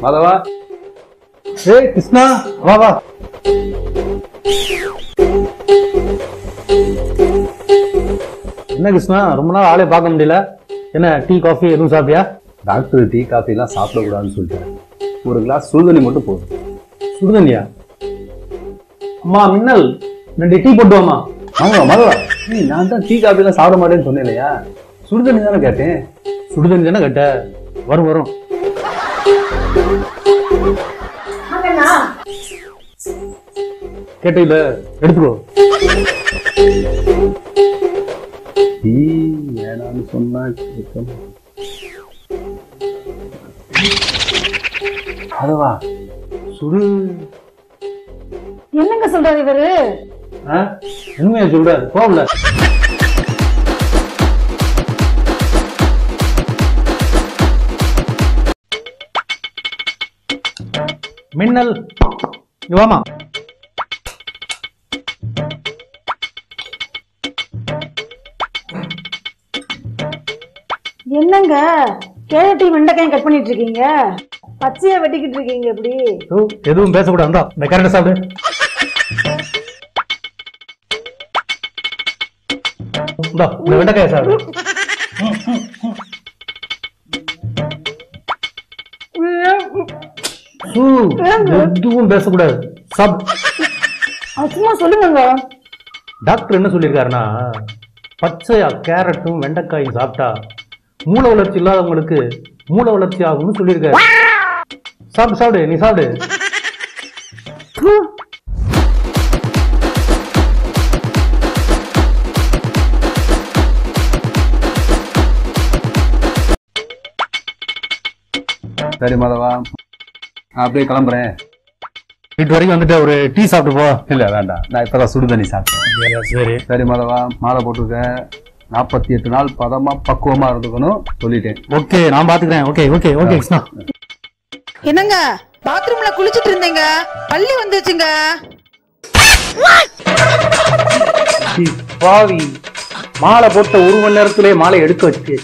மாதவா. ஏய் கிருஷ்ணா வா வா. என்ன கிருஷ்ணா ரொம்ப நாள் ஆளே பார்க்க முடியல, என்ன டீ காஃபி எதுவும் சாப்பிட்டியா? டாக்டர் டீ காஃபி எல்லாம் சாப்பிடக்கூடாதுன்னு சொல்லிட்டேன். ஒரு கிளாஸ் சுடுதண்ணி மட்டும் போதும். சுடுதண்ணியா? அம்மா மின்னல் 2 டீ போட்டு வாமா. மாதவா மாதவா, நான் தான் டீ காஃபி எல்லாம் சாப்பிட மாட்டேன்னு சொன்னேன் இல்லையா? சுடுதண்ணி தானே கேட்டேன். சுடுதண்ணி தானே கேட்ட? வரும் வரும். கேட்டீங்கள, எடுத்துக்கோ. டீ வேணான்னு சொன்னா மாதவா சுடு. என்னங்க சொல்றாரு இவரு? உண்மையா சொல்றாரு, போகல. மின்னல் இங்க வாமா. என்னங்க கேரட்டி வெண்டைக்காயும் கட் பண்ணிட்டு இருக்கீங்க? பச்சையா வெட்டிக்கிட்டு இருக்கீங்க எப்படி? எதுவும் பேசக்கூடாது. வந்தா இந்த கரெக்டா சாப்பிடு. இந்த வெண்டைக்காய சாப்பிடு. எதுவும் பேசக்கூடாது, சாப்பிடு. சும்மா சொல்லுங்க. டாக்டர் என்ன சொல்லியிருக்காருன்னா, பச்சையா கேரட்டும் வெண்டைக்காயும் சாப்பிட்டா மூளை வளர்ச்சி இல்லாதவங்களுக்கு மூளை வளர்ச்சி ஆகும்னு சொல்லியிருக்காரு. சாப்பிடு சாப்பிடு, நீ சாப்பிடு. சரி மாதவா, நான் அப்படியே கிளம்புறேன். வீட்டு வரைக்கும் வந்துட்டு ஒரு டீ சாப்பிட்டு போ. இல்ல வேண்டாம், நான் இப்பதான் சுடுதண்ணி சாப்பிட்டேன். சரி சரி மாதவா, மாலை போட்டுருக்க. 48 நாள் பதமா பக்குவமா இருந்துக்கணும் சொல்லிட்டேன். ஓகே, நான் பாத்துக்கிறேன். Okay okay okay Krishna. என்னங்க பாத்ரூம்ல குளிச்சிட்டு இருந்தேங்க, பள்ளி வந்துச்சுங்க. பாவி, மாலை போட்ட 1 மணி நேரத்திலே மாலை எடுக்க வச்சு